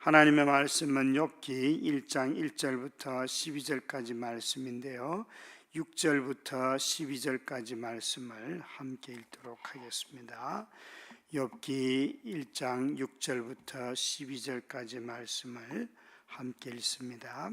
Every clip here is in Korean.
하나님의 말씀은 욥기 1장 1절부터 12절까지 말씀인데요. 6절부터 12절까지 말씀을 함께 읽도록 하겠습니다. 욥기 1장 6절부터 12절까지 말씀을 함께 읽습니다.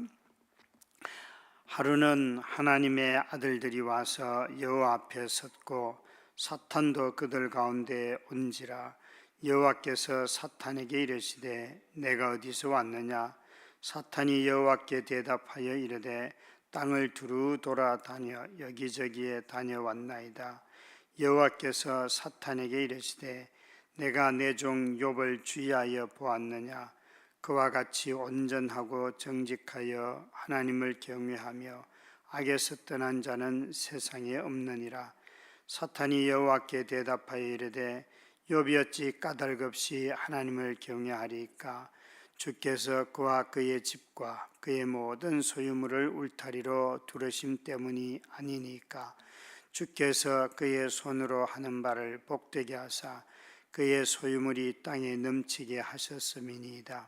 하루는 하나님의 아들들이 와서 여호와 앞에 섰고 사탄도 그들 가운데 온지라. 여호와께서 사탄에게 이르시되 내가 어디서 왔느냐? 사탄이 여호와께 대답하여 이르되 땅을 두루 돌아다녀 여기저기에 다녀왔나이다. 여호와께서 사탄에게 이르시되 내가 내 종 욥을 주의하여 보았느냐? 그와 같이 온전하고 정직하여 하나님을 경외하며 악에서 떠난 자는 세상에 없느니라. 사탄이 여호와께 대답하여 이르되 욥이 어찌 까닭없이 하나님을 경외하리까? 주께서 그와 그의 집과 그의 모든 소유물을 울타리로 두르심 때문이 아니니까. 주께서 그의 손으로 하는 바를 복되게 하사 그의 소유물이 땅에 넘치게 하셨음이니이다.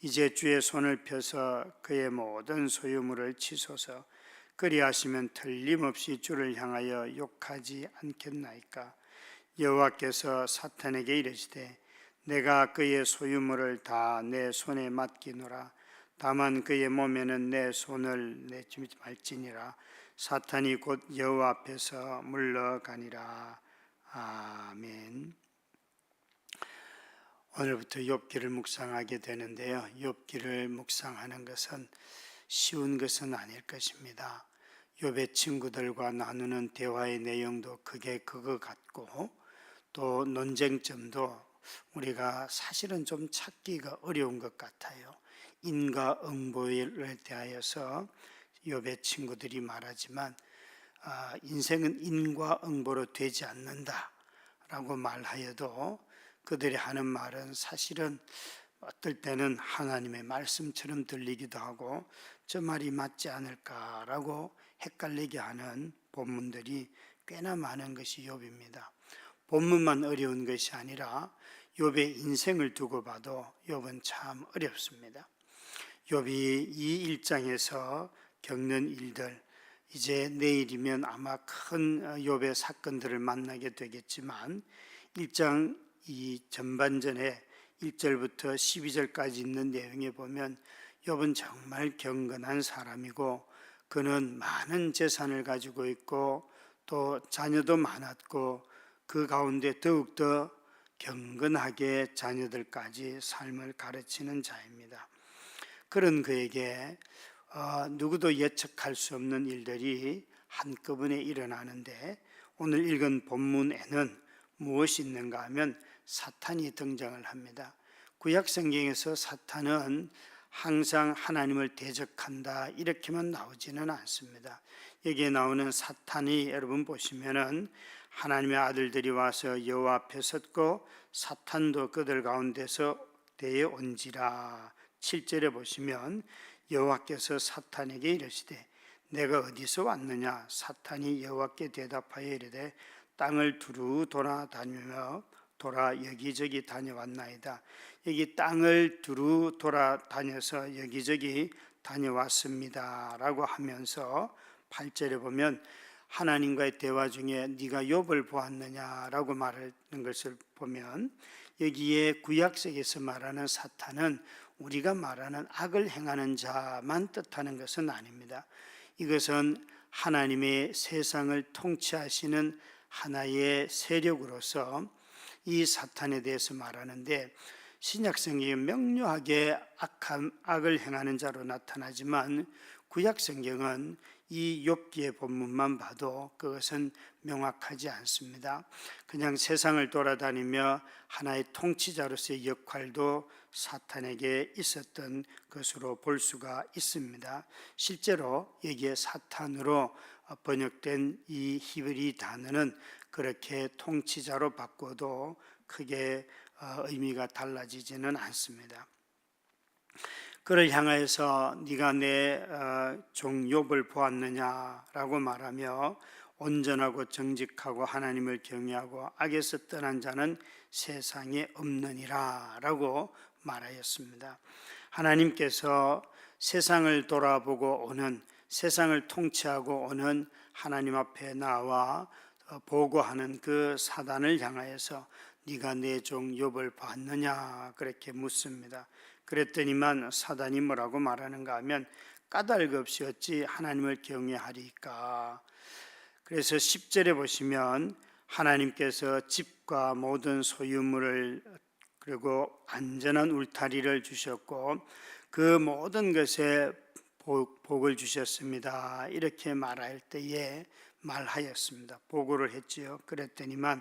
이제 주의 손을 펴서 그의 모든 소유물을 치소서. 그리하시면 틀림없이 주를 향하여 욕하지 않겠나이까? 여호와께서 사탄에게 이르시되 내가 그의 소유물을 다 내 손에 맡기노라. 다만 그의 몸에는 내 손을 내지 말지니라. 사탄이 곧 여호와 앞에서 물러가니라. 아멘. 오늘부터 욥기를 묵상하게 되는데요. 욥기를 묵상하는 것은 쉬운 것은 아닐 것입니다. 욥의 친구들과 나누는 대화의 내용도 크게 그거 같고 또 논쟁점도 우리가 사실은 좀 찾기가 어려운 것 같아요. 인과응보에 대하여서 욥의 친구들이 말하지만 인생은 인과응보로 되지 않는다라고 말하여도 그들이 하는 말은 사실은 어떨 때는 하나님의 말씀처럼 들리기도 하고 저 말이 맞지 않을까라고 헷갈리게 하는 본문들이 꽤나 많은 것이 욥입니다. 본문만 어려운 것이 아니라 욥의 인생을 두고 봐도 욥은 참 어렵습니다. 욥이 이 1장에서 겪는 일들, 이제 내일이면 아마 큰 욥의 사건들을 만나게 되겠지만 1장 이 전반전에 1절부터 12절까지 있는 내용에 보면 욥은 정말 경건한 사람이고 그는 많은 재산을 가지고 있고 또 자녀도 많았고 그 가운데 더욱더 경건하게 자녀들까지 삶을 가르치는 자입니다. 그런 그에게 누구도 예측할 수 없는 일들이 한꺼번에 일어나는데 오늘 읽은 본문에는 무엇이 있는가 하면 사탄이 등장을 합니다. 구약 성경에서 사탄은 항상 하나님을 대적한다 이렇게만 나오지는 않습니다. 여기에 나오는 사탄이 여러분 보시면은 하나님의 아들들이 와서 여호와 앞에 섰고 사탄도 그들 가운데서 대에 온지라. 7절에 보시면 여호와께서 사탄에게 이르시되 내가 어디서 왔느냐? 사탄이 여호와께 대답하여 이르되 땅을 두루 돌아다니며 여기저기 다녀왔나이다. 여기 땅을 두루 돌아다녀서 여기저기 다녀왔습니다 라고 하면서 8절에 보면 하나님과의 대화 중에 네가 욥을 보았느냐라고 말하는 것을 보면 여기에 구약성에서 말하는 사탄은 우리가 말하는 악을 행하는 자만 뜻하는 것은 아닙니다. 이것은 하나님의 세상을 통치하시는 하나의 세력으로서 이 사탄에 대해서 말하는데 신약성경에 명료하게 악을 행하는 자로 나타나지만 구약성경은 이 욥기의 본문만 봐도 그것은 명확하지 않습니다. 그냥 세상을 돌아다니며 하나의 통치자로서의 역할도 사탄에게 있었던 것으로 볼 수가 있습니다. 실제로 여기에 사탄으로 번역된 이 히브리 단어는 그렇게 통치자로 바꿔도 크게 의미가 달라지지는 않습니다. 그를 향하여서 네가 내 종 욥을 보았느냐라고 말하며 온전하고 정직하고 하나님을 경외하고 악에서 떠난 자는 세상에 없느니라 라고 말하였습니다. 하나님께서 세상을 돌아보고 오는, 세상을 통치하고 오는 하나님 앞에 나와 보고하는 그 사단을 향하여서 네가 내 종 욥을 봤느냐 그렇게 묻습니다. 그랬더니만 사단이 뭐라고 말하는가 하면 까닭 없이 어찌 하나님을 경외하리까. 그래서 10절에 보시면 하나님께서 집과 모든 소유물을 그리고 안전한 울타리를 주셨고 그 모든 것에 복을 주셨습니다. 이렇게 말할 때에 말하였습니다. 보고를 했지요. 그랬더니만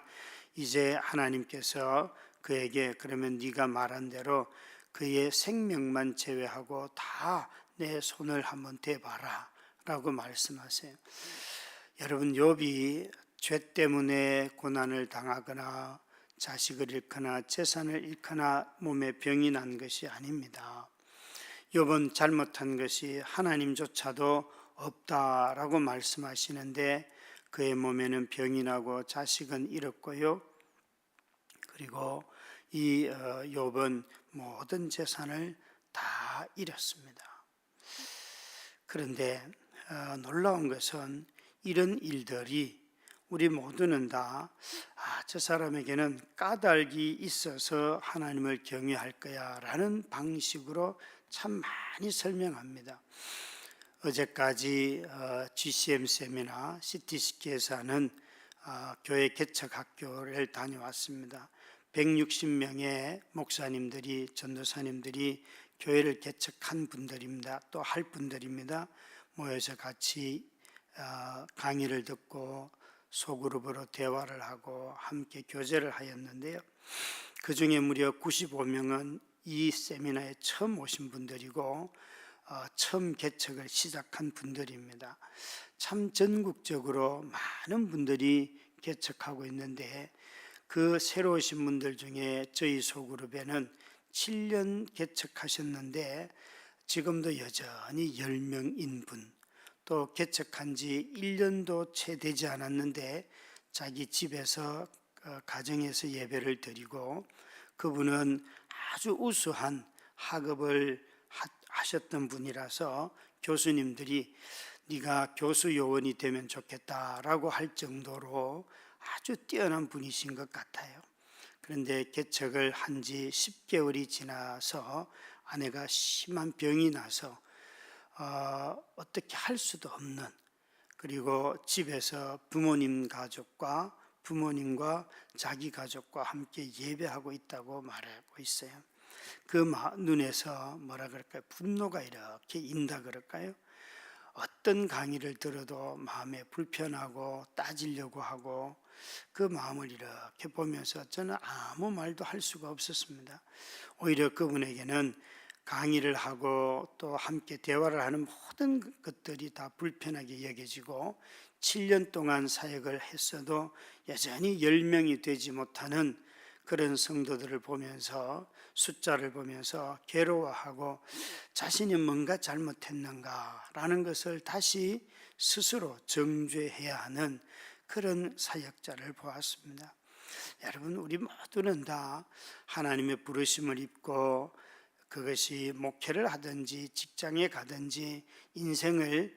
이제 하나님께서 그에게 그러면 네가 말한 대로 그의 생명만 제외하고 다 내 손을 한번 대봐라 라고 말씀하세요. 여러분, 욥이 죄 때문에 고난을 당하거나 자식을 잃거나 재산을 잃거나 몸에 병이 난 것이 아닙니다. 욥은 잘못한 것이 하나님조차도 없다라고 말씀하시는데 그의 몸에는 병이 나고 자식은 잃었고요. 그리고 이 욥은 모든 재산을 다 잃었습니다. 그런데 놀라운 것은 이런 일들이 우리 모두는 다 저 사람에게는 까닭이 있어서 하나님을 경외할 거야 라는 방식으로 참 많이 설명합니다. 어제까지 GCM 세미나 CTC에서 하는 교회 개척학교를 다녀왔습니다. 160명의 목사님들이, 전도사님들이 교회를 개척한 분들입니다. 또 할 분들입니다. 모여서 같이 강의를 듣고 소그룹으로 대화를 하고 함께 교제를 하였는데요. 그 중에 무려 95명은 이 세미나에 처음 오신 분들이고 처음 개척을 시작한 분들입니다. 참 전국적으로 많은 분들이 개척하고 있는데 그 새로 오신 분들 중에 저희 소그룹에는 7년 개척하셨는데 지금도 여전히 10명인 분, 또 개척한 지 1년도 채 되지 않았는데 자기 집에서 가정에서 예배를 드리고 그분은 아주 우수한 학업을 하셨던 분이라서 교수님들이 네가 교수 요원이 되면 좋겠다라고 할 정도로 아주 뛰어난 분이신 것 같아요. 그런데 개척을 한 지 10개월이 지나서 아내가 심한 병이 나서 어떻게 할 수도 없는, 그리고 집에서 부모님과 자기 가족과 함께 예배하고 있다고 말하고 있어요. 그 눈에서 뭐라 그럴까요? 분노가 이렇게 인다 그럴까요? 어떤 강의를 들어도 마음에 불편하고 따지려고 하고 그 마음을 이렇게 보면서 저는 아무 말도 할 수가 없었습니다. 오히려 그분에게는 강의를 하고 또 함께 대화를 하는 모든 것들이 다 불편하게 여겨지고 7년 동안 사역을 했어도 여전히 10명이 되지 못하는 그런 성도들을 보면서, 숫자를 보면서 괴로워하고 자신이 뭔가 잘못했는가라는 것을 다시 스스로 정죄해야 하는 그런 사역자를 보았습니다. 여러분, 우리 모두는 다 하나님의 부르심을 입고 그것이 목회를 하든지 직장에 가든지 인생을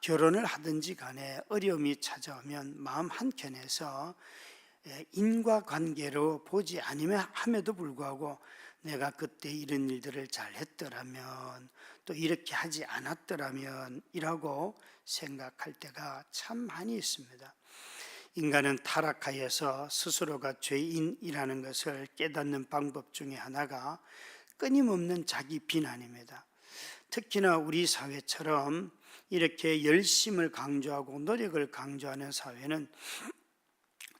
결혼을 하든지 간에 어려움이 찾아오면 마음 한켠에서 인과관계로 보지 함에도 불구하고 내가 그때 이런 일들을 잘 했더라면, 또 이렇게 하지 않았더라면 이라고 생각할 때가 참 많이 있습니다. 인간은 타락하여서 스스로가 죄인이라는 것을 깨닫는 방법 중에 하나가 끊임없는 자기 비난입니다. 특히나 우리 사회처럼 이렇게 열심을 강조하고 노력을 강조하는 사회는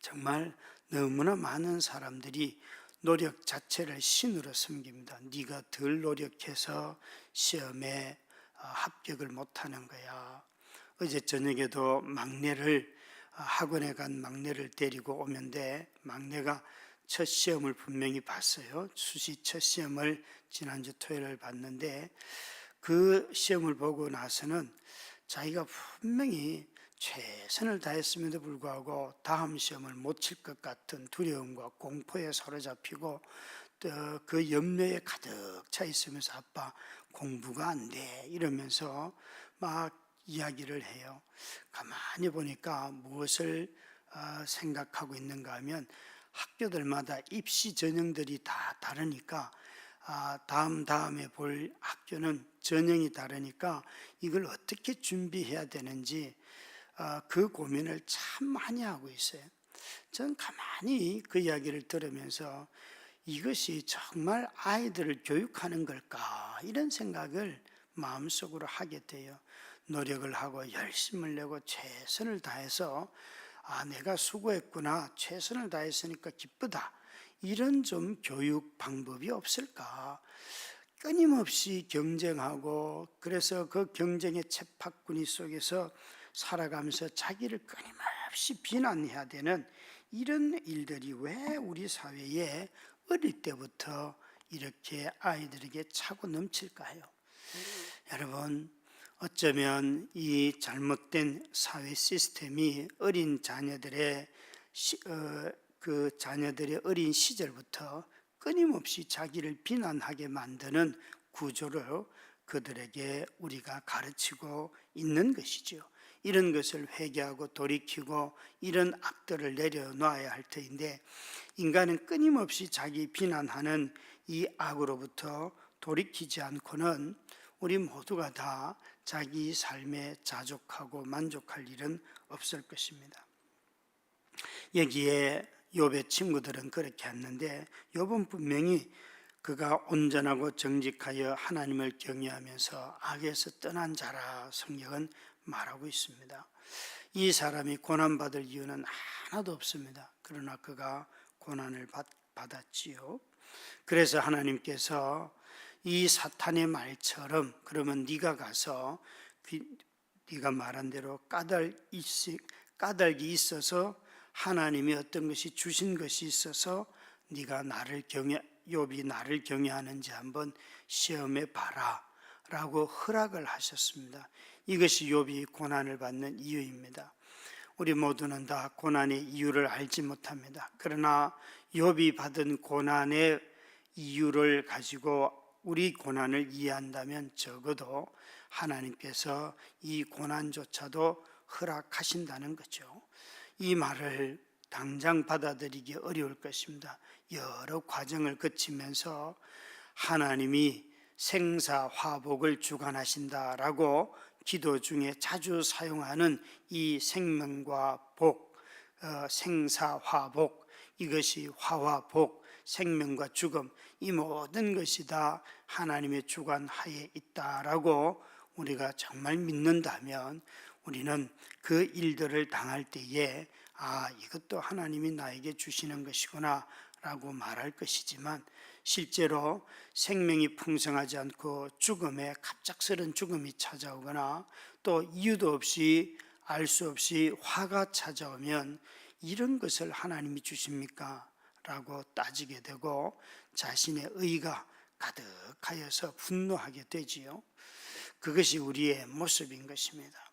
정말 너무나 많은 사람들이 노력 자체를 신으로 섬깁니다. 네가 덜 노력해서 시험에 합격을 못하는 거야. 어제 저녁에도 학원에 간 막내를 데리고 오면데 막내가 첫 시험을 분명히 봤어요. 수시 첫 시험을 지난주 토요일을 봤는데 그 시험을 보고 나서는 자기가 분명히 최선을 다했음에도 불구하고 다음 시험을 못 칠 것 같은 두려움과 공포에 사로잡히고 그 염려에 가득 차 있으면서 아빠 공부가 안 돼 이러면서 막 이야기를 해요. 가만히 보니까 무엇을 생각하고 있는가 하면 학교들마다 입시 전형들이 다 다르니까 다음에 볼 학교는 전형이 다르니까 이걸 어떻게 준비해야 되는지 그 고민을 참 많이 하고 있어요. 전 가만히 그 이야기를 들으면서 이것이 정말 아이들을 교육하는 걸까 이런 생각을 마음속으로 하게 돼요. 노력을 하고 열심을 내고 최선을 다해서 내가 수고했구나, 최선을 다했으니까 기쁘다, 이런 좀 교육 방법이 없을까. 끊임없이 경쟁하고 그래서 그 경쟁의 쳇바구니 속에서 살아가면서 자기를 끊임없이 비난해야 되는 이런 일들이 왜 우리 사회에 어릴 때부터 이렇게 아이들에게 차고 넘칠까요? 여러분, 어쩌면 이 잘못된 사회 시스템이 어린 자녀들의 그 자녀들의 어린 시절부터 끊임없이 자기를 비난하게 만드는 구조를 그들에게 우리가 가르치고 있는 것이죠. 이런 것을 회개하고 돌이키고 이런 악들을 내려놔야 할 터인데, 인간은 끊임없이 자기 비난하는 이 악으로부터 돌이키지 않고는 우리 모두가 다 자기 삶에 자족하고 만족할 일은 없을 것입니다. 여기에 욥의 친구들은 그렇게 했는데, 욥은 분명히 그가 온전하고 정직하여 하나님을 경외하면서 악에서 떠난 자라 성경은 말하고 있습니다. 이 사람이 고난받을 이유는 하나도 없습니다. 그러나 그가 고난을 받았지요. 그래서 하나님께서 이 사탄의 말처럼 그러면 네가 가서 네가 말한 대로 까닭이 있어서 하나님이 어떤 것이 주신 것이 있어서 네가 욥이 나를 경외하는지 한번 시험해 봐라 라고 허락을 하셨습니다. 이것이 욥이 고난을 받는 이유입니다. 우리 모두는 다 고난의 이유를 알지 못합니다. 그러나 욥이 받은 고난의 이유를 가지고 우리 고난을 이해한다면 적어도 하나님께서 이 고난조차도 허락하신다는 거죠. 이 말을 당장 받아들이기 어려울 것입니다. 여러 과정을 거치면서 하나님이 생사화복을 주관하신다라고 기도 중에 자주 사용하는 이 생명과 복, 생사화복, 이것이 화와 복, 생명과 죽음, 이 모든 것이 다 하나님의 주관하에 있다라고 우리가 정말 믿는다면 우리는 그 일들을 당할 때에 이것도 하나님이 나에게 주시는 것이구나 라고 말할 것이지만, 실제로 생명이 풍성하지 않고 죽음에 갑작스런 죽음이 찾아오거나 또 이유도 없이 알 수 없이 화가 찾아오면 이런 것을 하나님이 주십니까? 라고 따지게 되고 자신의 의가 가득하여서 분노하게 되지요. 그것이 우리의 모습인 것입니다.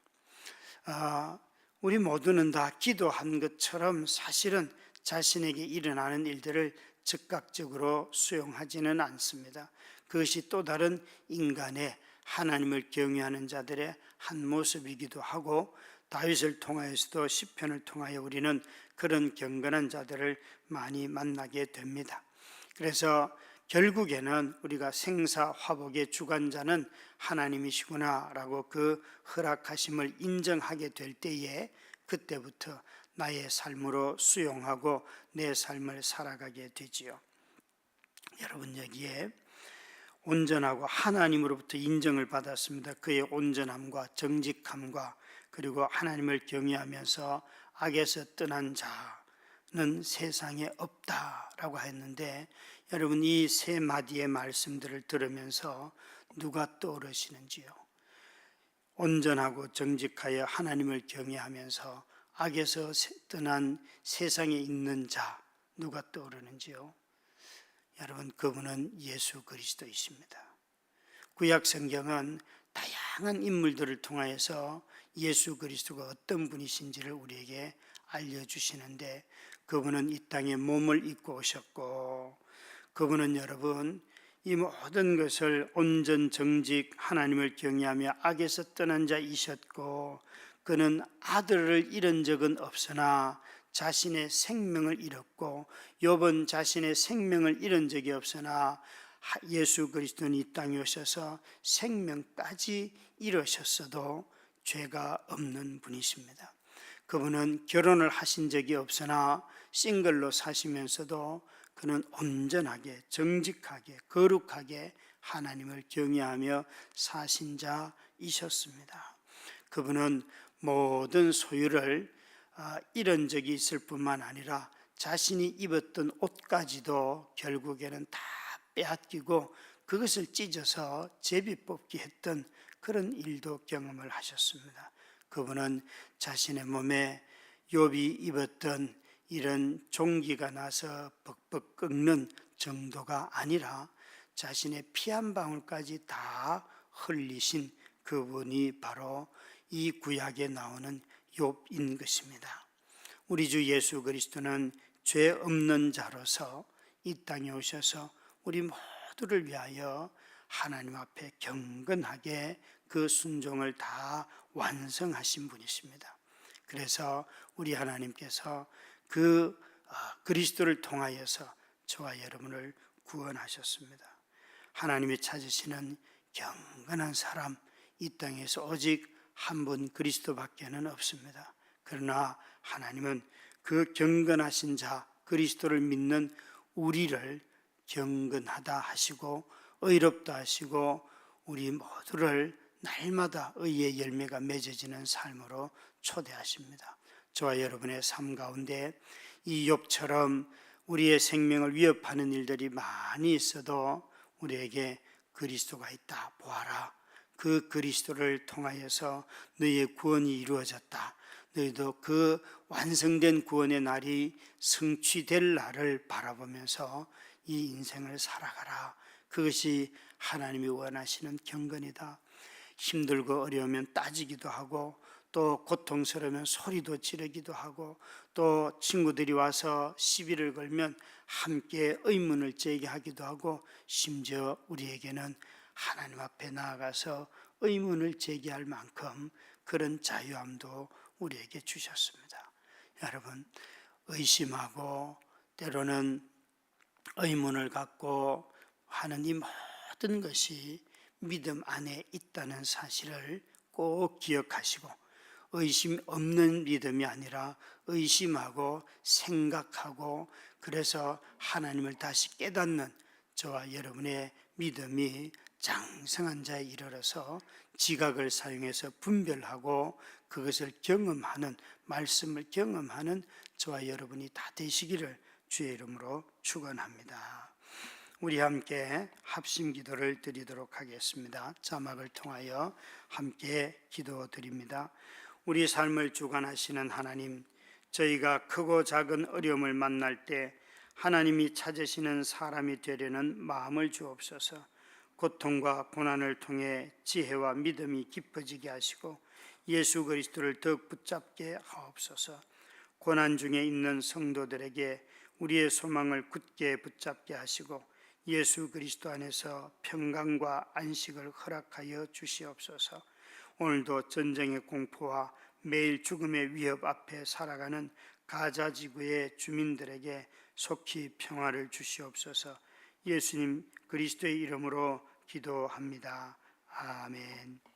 우리 모두는 다 기도한 것처럼 사실은 자신에게 일어나는 일들을 즉각적으로 수용하지는 않습니다. 그것이 또 다른 인간의 하나님을 경외하는 자들의 한 모습이기도 하고, 다윗을 통하여서도 시편을 통하여 우리는 그런 경건한 자들을 많이 만나게 됩니다. 그래서 결국에는 우리가 생사화복의 주관자는 하나님이시구나 라고 그 허락하심을 인정하게 될 때에 그때부터 나의 삶으로 수용하고 내 삶을 살아가게 되지요. 여러분, 여기에 온전하고 하나님으로부터 인정을 받았습니다. 그의 온전함과 정직함과 그리고 하나님을 경외하면서 악에서 떠난 자는 세상에 없다라고 했는데, 여러분, 이 세 마디의 말씀들을 들으면서 누가 떠오르시는지요? 온전하고 정직하여 하나님을 경외하면서 악에서 떠난 세상에 있는 자, 누가 떠오르는지요? 여러분, 그분은 예수 그리스도이십니다. 구약 성경은 다양한 인물들을 통하여서 예수 그리스도가 어떤 분이신지를 우리에게 알려주시는데, 그분은 이 땅에 몸을 입고 오셨고 그분은 여러분 이 모든 것을 온전 정직 하나님을 경외하며 악에서 떠난 자이셨고, 그는 아들을 잃은 적은 없으나 자신의 생명을 잃었고, 욥은 자신의 생명을 잃은 적이 없으나 예수 그리스도는 이 땅에 오셔서 생명까지 잃으셨어도 죄가 없는 분이십니다. 그분은 결혼을 하신 적이 없으나 싱글로 사시면서도 그는 온전하게 정직하게 거룩하게 하나님을 경외하며 사신 자이셨습니다. 그분은 모든 소유를 잃은 적이 있을 뿐만 아니라 자신이 입었던 옷까지도 결국에는 다 빼앗기고 그것을 찢어서 제비 뽑기 했던 그런 일도 경험을 하셨습니다. 그분은 자신의 몸에 욥이 입었던 이런 종기가 나서 벅벅 끓는 정도가 아니라 자신의 피 한 방울까지 다 흘리신 그분이 바로 이 구약에 나오는 욥인 것입니다. 우리 주 예수 그리스도는 죄 없는 자로서 이 땅에 오셔서 우리 모두를 위하여 하나님 앞에 경건하게 그 순종을 다 완성하신 분이십니다. 그래서 우리 하나님께서 그 그리스도를 통하여서 저와 여러분을 구원하셨습니다. 하나님이 찾으시는 경건한 사람, 이 땅에서 오직 한 분 그리스도밖에는 없습니다. 그러나 하나님은 그 경건하신 자 그리스도를 믿는 우리를 경건하다 하시고 의롭다 하시고 우리 모두를 날마다 의의 열매가 맺어지는 삶으로 초대하십니다. 저와 여러분의 삶 가운데 이 욥처럼 우리의 생명을 위협하는 일들이 많이 있어도 우리에게 그리스도가 있다 보아라, 그 그리스도를 통하여서 너희의 구원이 이루어졌다, 너희도 그 완성된 구원의 날이 성취될 날을 바라보면서 이 인생을 살아가라. 그것이 하나님이 원하시는 경건이다. 힘들고 어려우면 따지기도 하고 또 고통스러우면 소리도 지르기도 하고 또 친구들이 와서 시비를 걸면 함께 의문을 제기하기도 하고 심지어 우리에게는 하나님 앞에 나아가서 의문을 제기할 만큼 그런 자유함도 우리에게 주셨습니다. 여러분, 의심하고 때로는 의문을 갖고 하는 이 모든 것이 믿음 안에 있다는 사실을 꼭 기억하시고, 의심 없는 믿음이 아니라 의심하고 생각하고 그래서 하나님을 다시 깨닫는 저와 여러분의 믿음이 장성한 자에 이르러서 지각을 사용해서 분별하고 그것을 경험하는, 말씀을 경험하는 저와 여러분이 다 되시기를 주의 이름으로 축원합니다. 우리 함께 합심 기도를 드리도록 하겠습니다. 자막을 통하여 함께 기도드립니다. 우리 삶을 주관하시는 하나님, 저희가 크고 작은 어려움을 만날 때 하나님이 찾으시는 사람이 되려는 마음을 주옵소서. 고통과 고난을 통해 지혜와 믿음이 깊어지게 하시고 예수 그리스도를 더욱 붙잡게 하옵소서. 고난 중에 있는 성도들에게 우리의 소망을 굳게 붙잡게 하시고 예수 그리스도 안에서 평강과 안식을 허락하여 주시옵소서. 오늘도 전쟁의 공포와 매일 죽음의 위협 앞에 살아가는 가자 지구의 주민들에게 속히 평화를 주시옵소서. 예수님 그리스도의 이름으로 기도합니다. 아멘.